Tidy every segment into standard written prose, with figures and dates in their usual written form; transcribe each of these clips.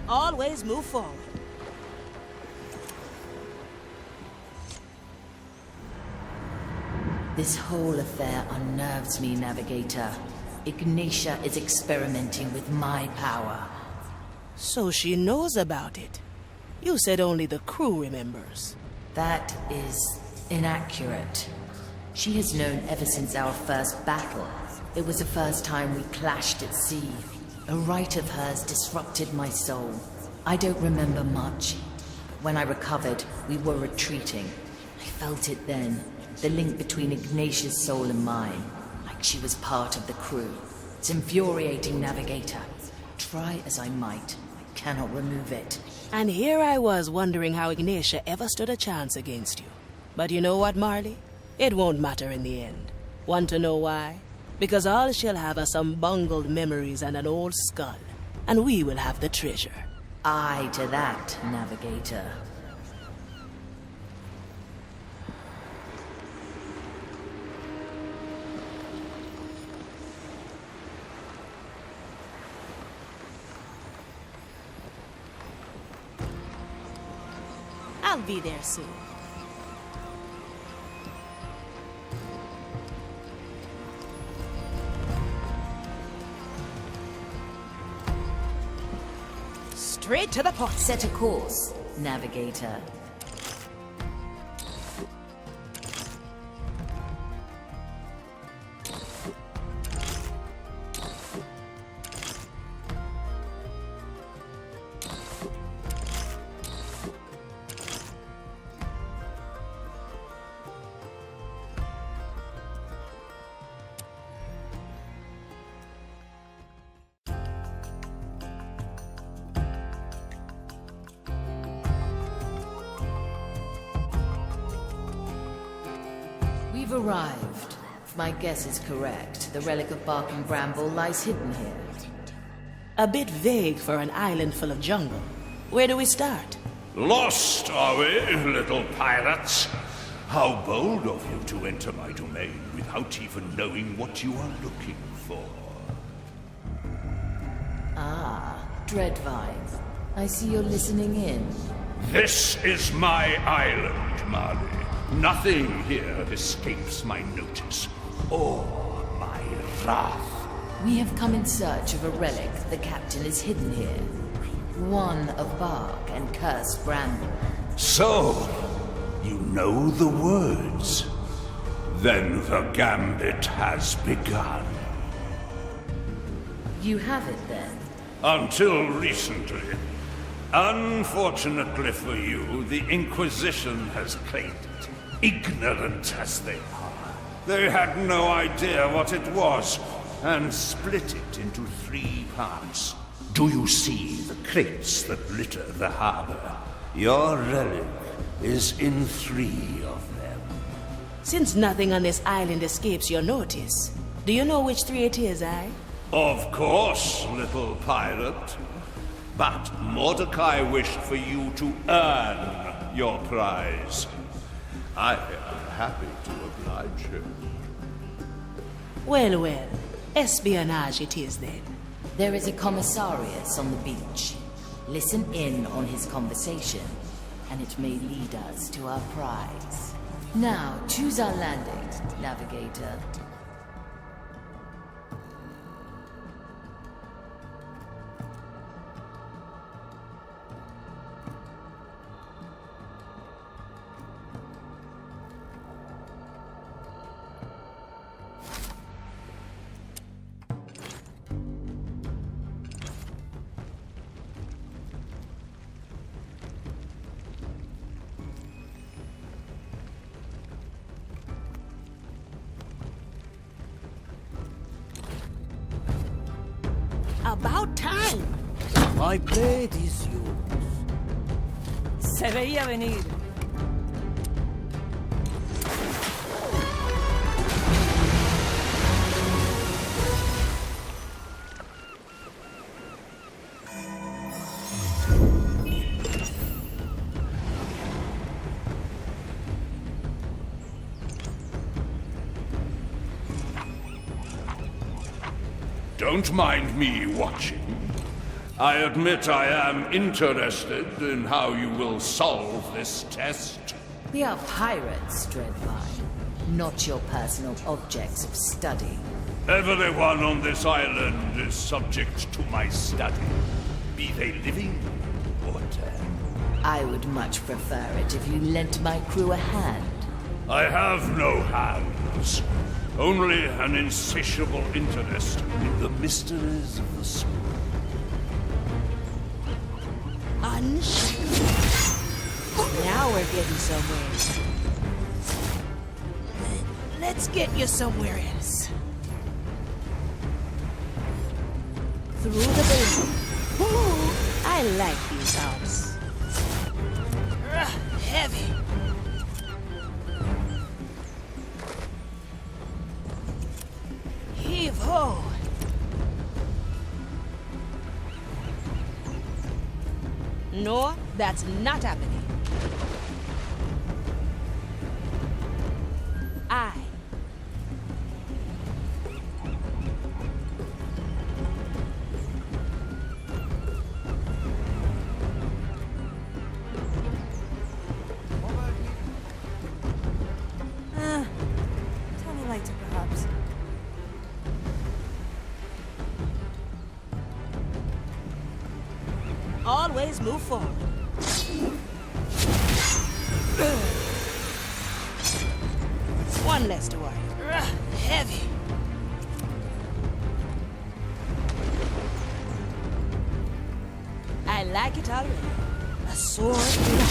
Always move forward. This whole affair unnerves me, Navigator. Ignatia is experimenting with my power. So she knows about it. You said only the crew remembers. That is inaccurate. She has known ever since our first battle. It was the first time we clashed at sea. A rite of hers disrupted my soul. I don't remember much. When I recovered, we were retreating. I felt it then. The link between Ignatia's soul and mine. Like she was part of the crew. It's infuriating, Navigator. Try as I might, I cannot remove it. And here I was wondering how Ignatia ever stood a chance against you. But you know what, Marley? It won't matter in the end. Want to know why? Because all she'll have are some bungled memories and an old skull. And we will have the treasure. Aye to that, Navigator. I'll be there soon. Straight to the point. Set a course, Navigator. We've arrived. If my guess is correct, the relic of Bark and Bramble lies hidden here. A bit vague for an island full of jungle. Where do we start? Lost, are we, little pirates? How bold of you to enter my domain without even knowing what you are looking for. Ah, Dreadvine. I see you're listening in. This is my island, Marley. Nothing here escapes my notice, or my wrath. We have come in search of a relic the captain is hidden here. One of Bark and Cursed Bramble. So, you know the words. Then the gambit has begun. You have it then? Until recently. Unfortunately for you, the Inquisition has claimed it. Ignorant as they are. They had no idea what it was, and split it into 3 parts. Do you see the crates that litter the harbor? Your relic is in 3 of them. Since nothing on this island escapes your notice, do you know which 3 it is, eh? Of course, little pirate. But Mordecai wished for you to earn your prize. I am happy to oblige him. Well, well. Espionage it is then. There is a commissarius on the beach. Listen in on his conversation, and it may lead us to our prize. Now, choose our landing, Navigator. About time! My blade is yours. Se veía venir. Don't mind me watching. I admit I am interested in how you will solve this test. We are pirates, Dreadvine, not your personal objects of study. Everyone on this island is subject to my study, be they living or dead. I would much prefer it if you lent my crew a hand. I have no hands, only an insatiable interest in the mysteries of the soul. Now we're getting somewhere. Let's get you somewhere else. Through the building. Ooh, I like these arms. Heavy. Heave ho. No, that's not happening. Tell me later, perhaps. Always move forward. One less to worry. Heavy. I like it already. A sword in the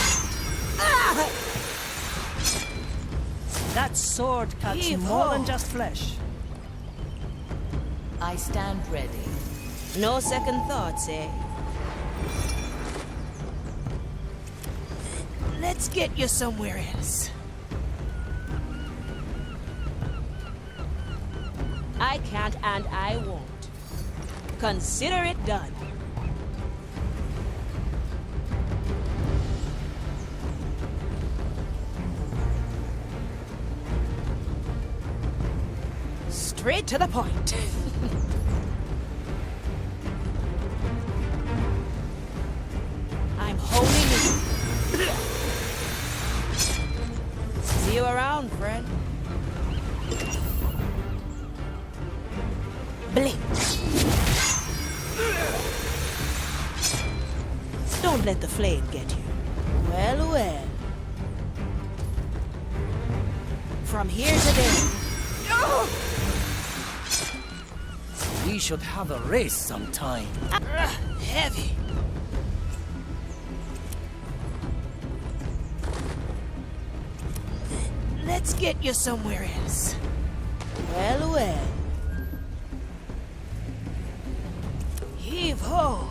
heart. That sword cuts Heave more ho. than just flesh. I stand ready. No second thoughts, eh? Let's get you somewhere else. I can't and I won't. Consider it done. Straight to the point. I'm holding you. See you around, friend. Blink. Don't let the flame get you. Well, well. From here to there. We should have a race sometime. Heavy. Let's get you somewhere else. Well, well. Heave ho.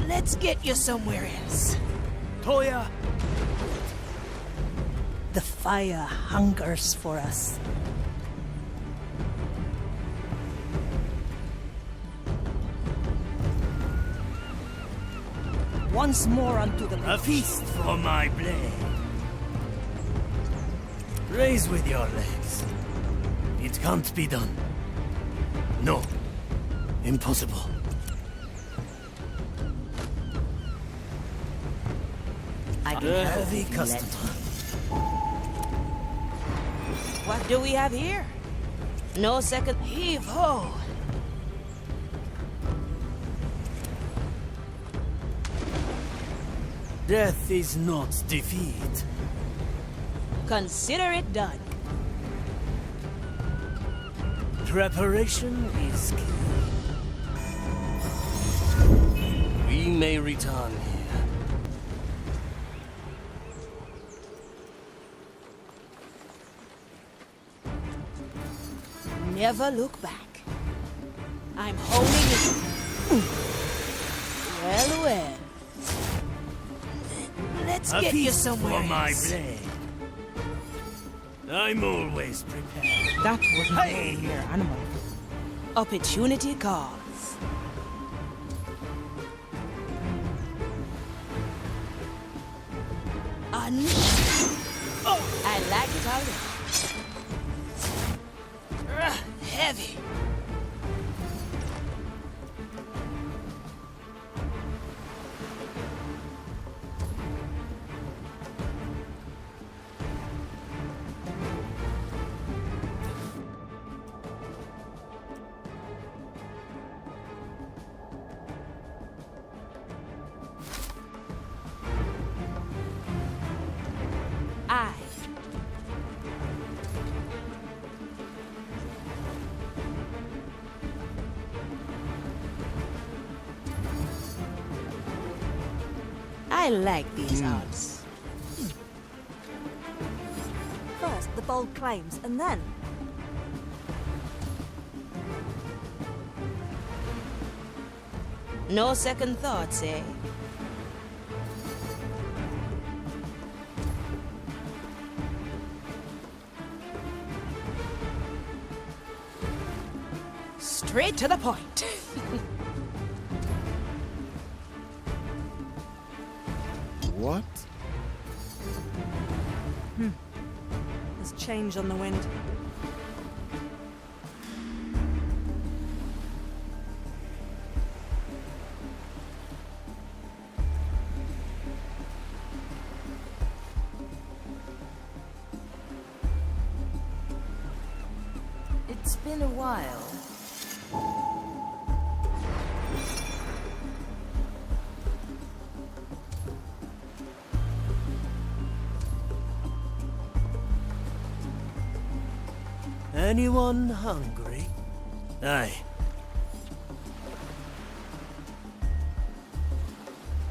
Let's get you somewhere else. Toya! The fire hungers for us. Once more unto the A feast for my blade. Raise with your legs. It can't be done. No. Impossible. I can A help heavy if you let customer. me. What do we have here? No second. Heave ho. Death is not defeat. Consider it done. Preparation is key. We may return here. Never look back. I'm holding it. Well, well. Let's A get you feast somewhere for my else. blade. I'm always prepared. That wasn't Hey! here, animal. Opportunity calls. I like it already. Heavy. I like these odds. First, the bold claims, and then... No second thoughts, eh? Straight to the point. What? There's change on the wind. It's been a while. Anyone hungry? Aye.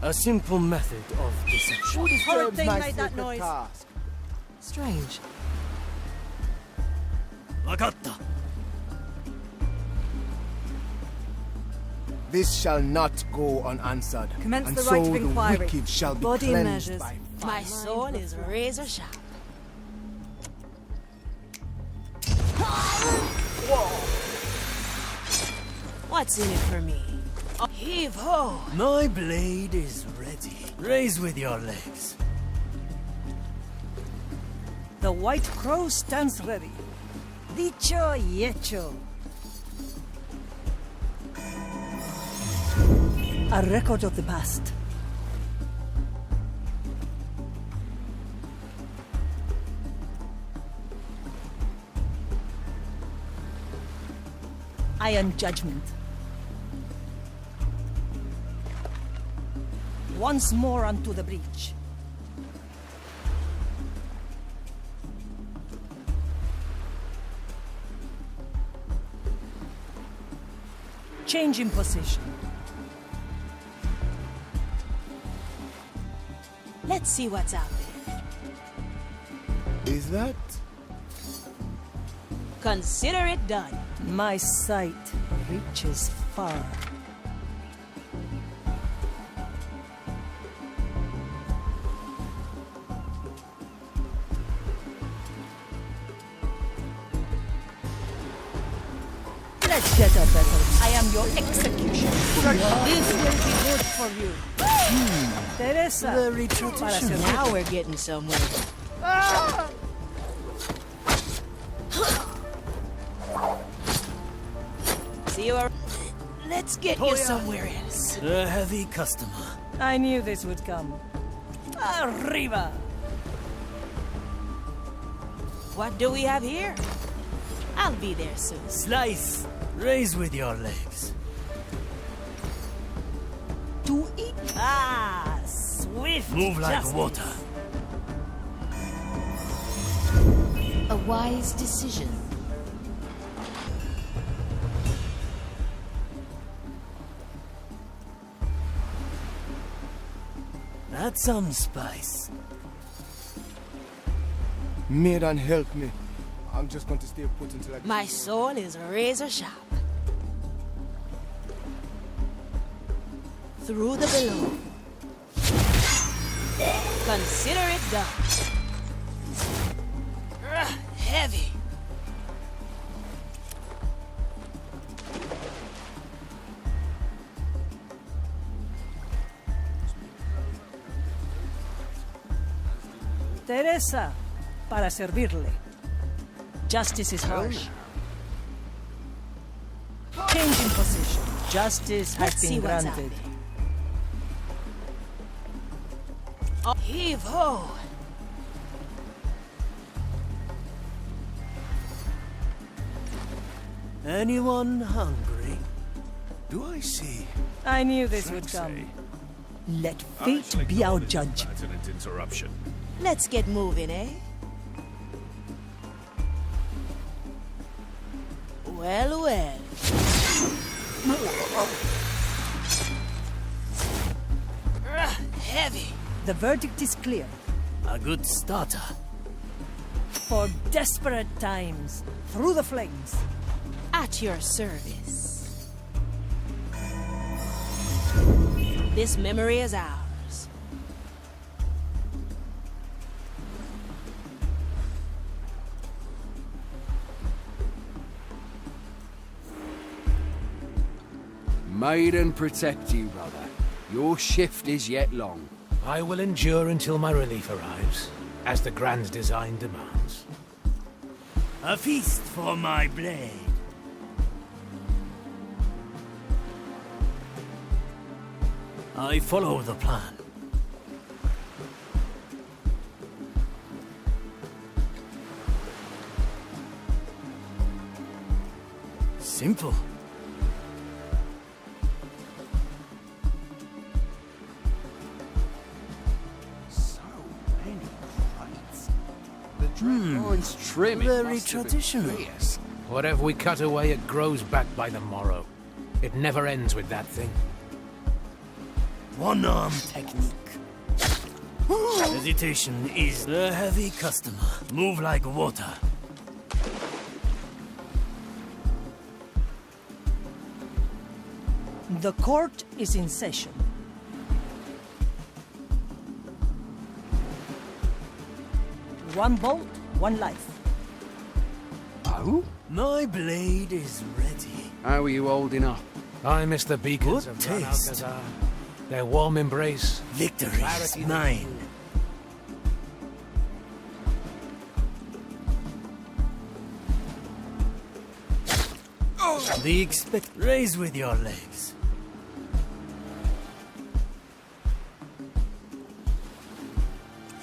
A simple method of deception. Who Horrid disturbs thing my made that sacred noise. task? Strange. Wakatta. This shall not go unanswered. Commence and the so right of the inquiry. wicked shall be Body cleansed measures. by My soul is razor sharp. What's in it for me? Heave ho! My blade is ready. Raise with your legs. The White Crow stands ready. Dicho y hecho. A record of the past. Iron judgment. Once more unto the breach. Change in position. Let's see what's out there. Is that? Consider it done. My sight reaches far. Let's get a battle. I am your executioner. This will be good for you. Teresa. Very traditional. Now we're getting somewhere. See you around. Let's get you somewhere else. A heavy customer. I knew this would come. Arriba. What do we have here? I'll be there soon. Slice. Raise with your legs. To eat. Ah, swift. Move like justice. water. A wise decision. Add some spice. Maiden, help me. I'm just going to stay put until I get My soul is razor sharp. Through the below. Consider it done. Heavy. Teresa, para servirle. Justice is harsh. Change in position. Justice has Let's been see what's out granted. Heave ho! Anyone hungry? Do I see? I knew this would come. Let fate be our judge. Pertinent interruption. Let's get moving, eh? Well, well. Heavy. The verdict is clear. A good starter. For desperate times, through the flames. At your service. This memory is ours. Maiden protect you, brother. Your shift is yet long. I will endure until my relief arrives, as the grand design demands. A feast for my blade. I follow the plan. Simple. So many crates. The dragon's trimming Very must have been traditional. fierce. Whatever we cut away, it grows back by the morrow. It never ends with that thing. One-arm technique. Hesitation is a heavy customer. Move like water. The court is in session. One bolt, one life. Oh? My blade is ready. How are you holding up? I miss the beacons Good of Gran taste. Alcazar. Their warm embrace. Victory is mine. The expect. Raise with your legs.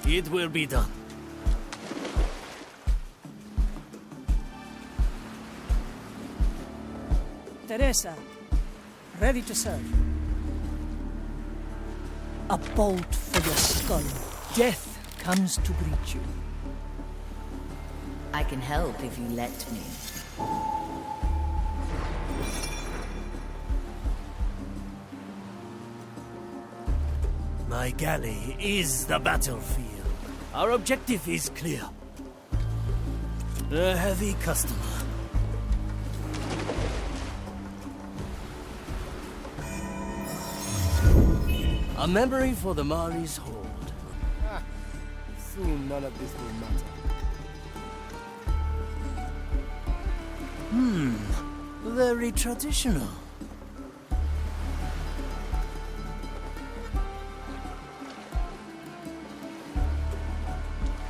It will be done. Teresa, ready to serve. A bolt for your skull. Death comes to greet you. I can help if you let me. My galley is the battlefield. Our objective is clear. A heavy customer. A memory for the Mari's hold. Soon none of this will matter. Very traditional.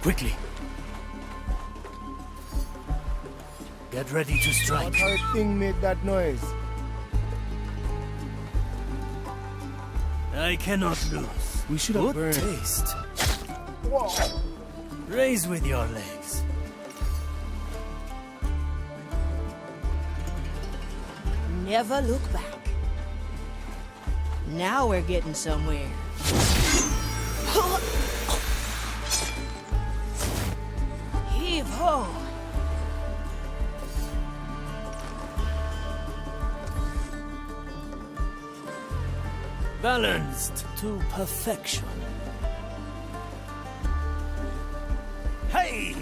Quickly. Get ready to What strike. kind of thing made that noise? I cannot lose. We should have Good burned. taste. Whoa! Raise with your legs. Never look back. Now we're getting somewhere. Heave ho! Balanced to perfection. Hey!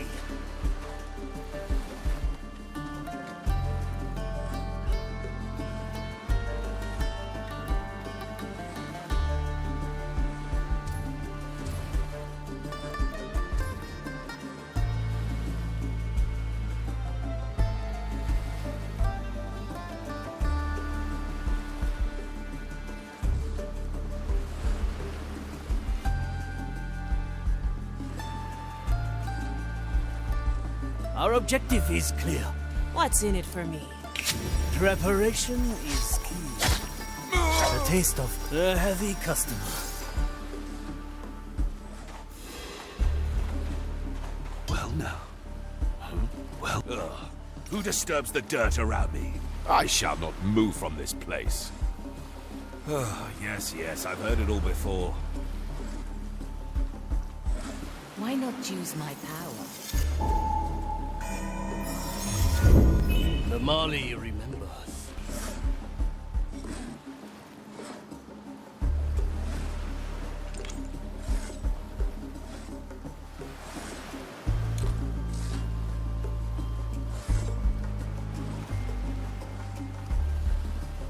Our objective is clear. What's in it for me? Preparation is key. The taste of a heavy customer. Well now. Well, who disturbs the dirt around me? I shall not move from this place. Oh, yes, I've heard it all before. Why not use my power? The Mali remembers.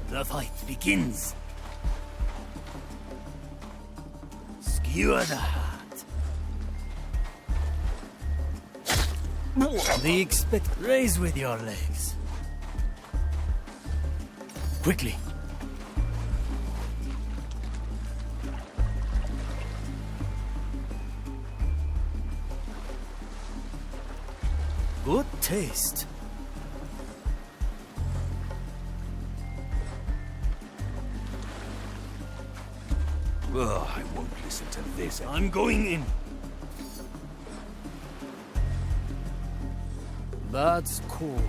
The fight begins. Skewer the heart. The expect. Raise with your legs. Quickly. Good taste. Ugh, I won't listen to this. I'm going in. That's cool.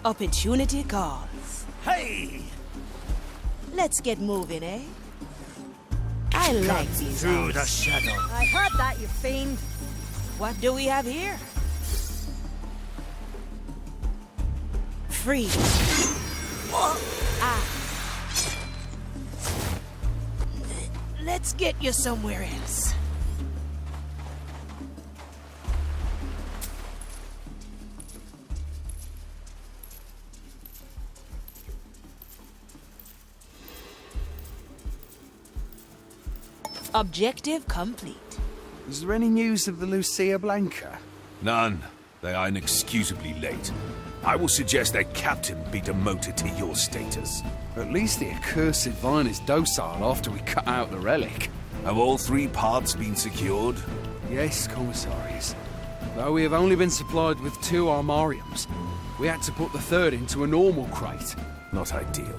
Opportunity calls. Hey! Let's get moving, eh? I like these Through the odds. shadow. I heard that, you fiend. What do we have here? Free. Let's get you somewhere else. Objective complete. Is there any news of the Lucia Blanca? None. They are inexcusably late. I will suggest their captain be demoted to your status. At least the accursed vine is docile after we cut out the relic. Have all 3 parts been secured? Yes, commissaries. Though we have only been supplied with 2 armariums, we had to put the 3rd into a normal crate. Not ideal.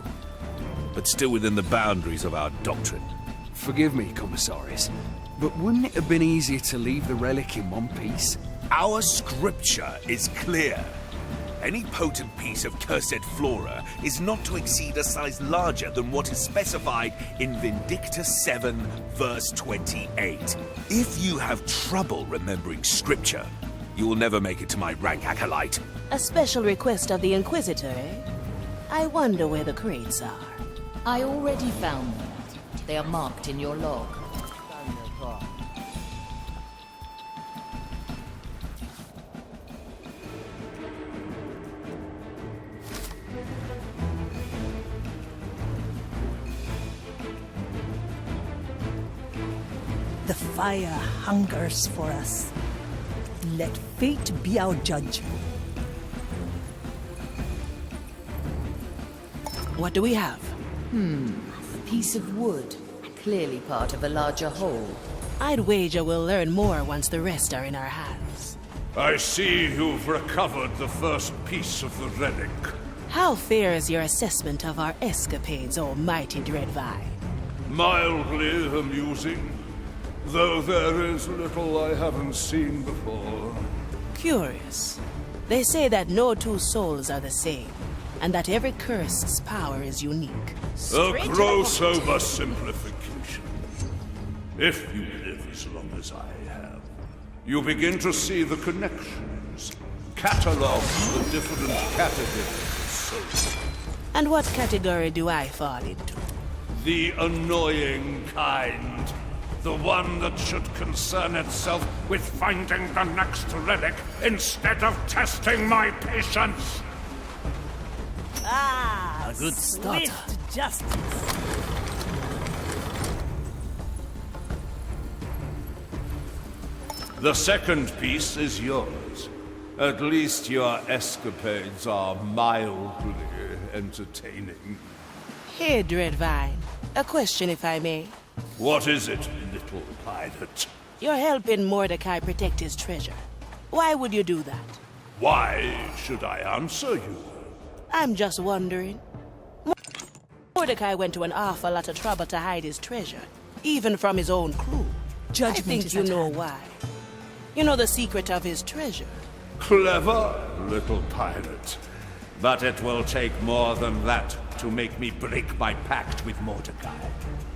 But still within the boundaries of our doctrine. Forgive me, commissaries, but wouldn't it have been easier to leave the relic in one piece? Our scripture is clear. Any potent piece of cursed flora is not to exceed a size larger than what is specified in Vindictus 7, verse 28. If you have trouble remembering scripture, you will never make it to my rank, acolyte. A special request of the Inquisitor, eh? I wonder where the crates are. I already found them. They are marked in your log. The fire hungers for us. Let fate be our judge. What do we have? A piece of wood. Clearly part of a larger whole. I'd wager we'll learn more once the rest are in our hands. I see you've recovered the first piece of the relic. How fair is your assessment of our escapades, O mighty Dreadvine? Mildly amusing, though there is little I haven't seen before. Curious. They say that no 2 souls are the same, and that every cursed's power is unique. A gross oversimplification. If you live as long as I have, you begin to see the connections, catalog the different categories of souls. And what category do I fall into? The annoying kind. The one that should concern itself with finding the next relic instead of testing my patience. Ah, A good starter. swift justice. The second piece is yours. At least your escapades are mildly entertaining. Here, Dreadvine. A question, if I may. What is it, little pilot? You're helping Mordecai protect his treasure. Why would you do that? Why should I answer you? I'm just wondering. Mordecai went to an awful lot of trouble to hide his treasure, even from his own crew. Judgment I think is you at know hand. why. You know the secret of his treasure. Clever little pirate. But it will take more than that to make me break my pact with Mordecai.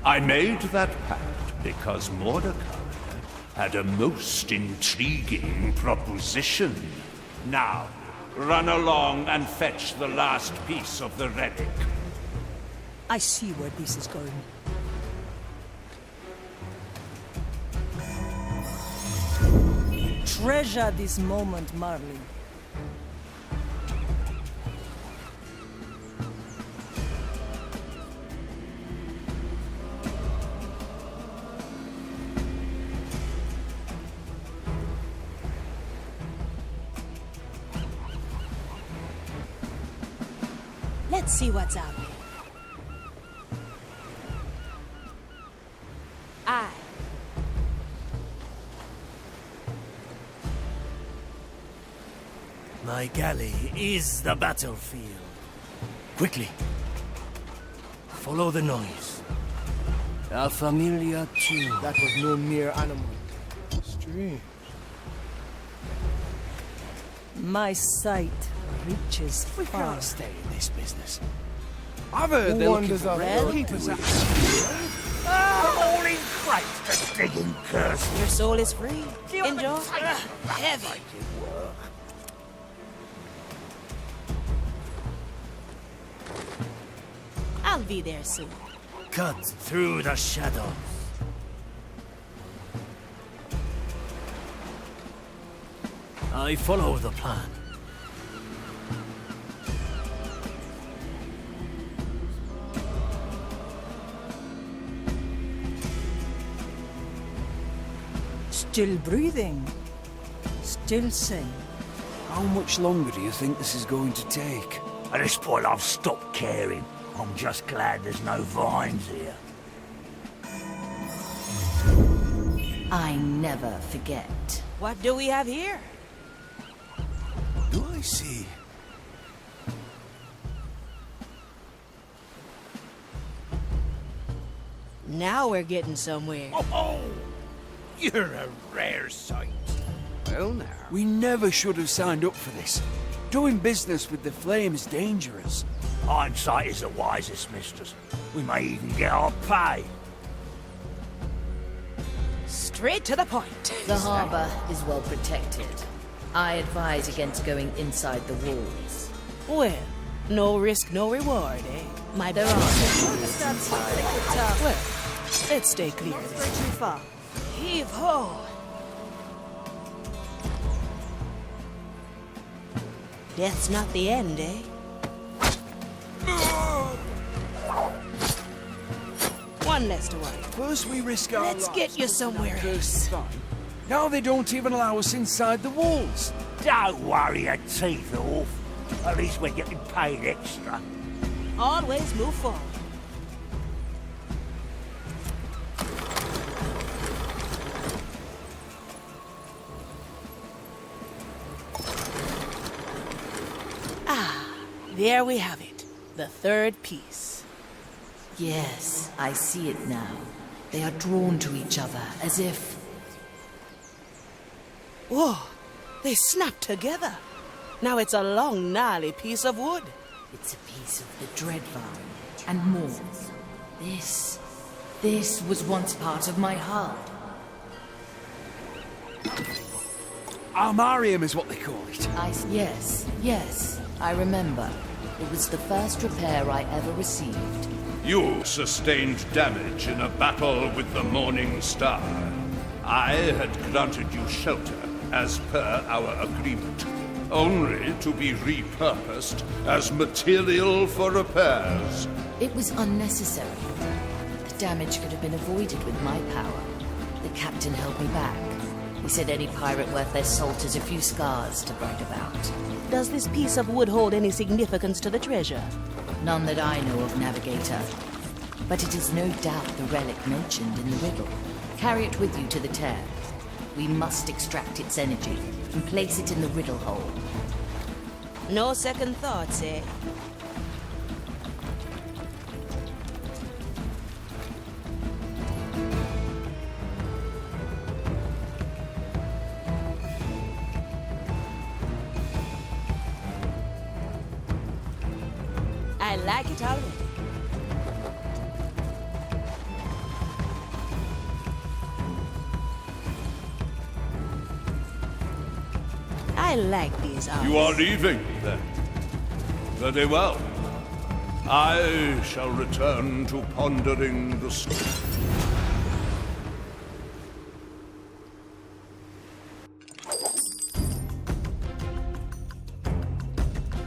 I made that pact because Mordecai had a most intriguing proposition. Now, run along and fetch the last piece of the relic. I see where this is going. Treasure this moment, Marley. Let's see what's out there. Aye. My galley is the battlefield. Quickly. Follow the noise. A familiar tune. That was no mere animal. Strange. My sight reaches We far. can't stay in this business. I've heard Who they're looking wanders for off rare the keepers. Holy Christ, the digging curse. Your soul is free. Enjoy. Heavy. I'll be there soon. Cut through the shadows. I follow the plan. Still breathing. Still sane. How much longer do you think this is going to take? At this point, I've stopped caring. I'm just glad there's no vines here. I never forget. What do we have here? Do I see? Now we're getting somewhere. Oh, you're a rare sight. Well now. We never should have signed up for this. Doing business with the flame is dangerous. Hindsight is the wisest, misters. We may even get our pay. Straight to the point. The harbor is well protected. I advise against going inside the walls. Well, no risk, no reward, eh? My There bad. are Well, let's stay clear Not of very this. too far. Heave ho! Death's not the end, eh? One less to worry. First we risk our Let's lives get you looking somewhere at cursed else. vine. Now they don't even allow us inside the walls. Don't worry your teeth off. At least we're getting paid extra. Always move forward. Ah, there we have it. The third piece. Yes, I see it now. They are drawn to each other as if... Whoa, they snap together. Now it's a long, gnarly piece of wood. It's a piece of the dread vine, and more. This was once part of my heart. Armarium is what they call it. Yes, I remember. It was the first repair I ever received. You sustained damage in a battle with the Morning Star. I had granted you shelter as per our agreement, only to be repurposed as material for repairs. It was unnecessary. The damage could have been avoided with my power. The captain held me back. He said any pirate worth their salt has a few scars to brag about. Does this piece of wood hold any significance to the treasure? None that I know of, Navigator. But it is no doubt the relic mentioned in the riddle. Carry it with you to the tear. We must extract its energy and place it in the riddle hole. No second thoughts, eh? I like it already. I like these arms. You are leaving, then? Very well. I shall return to pondering the story.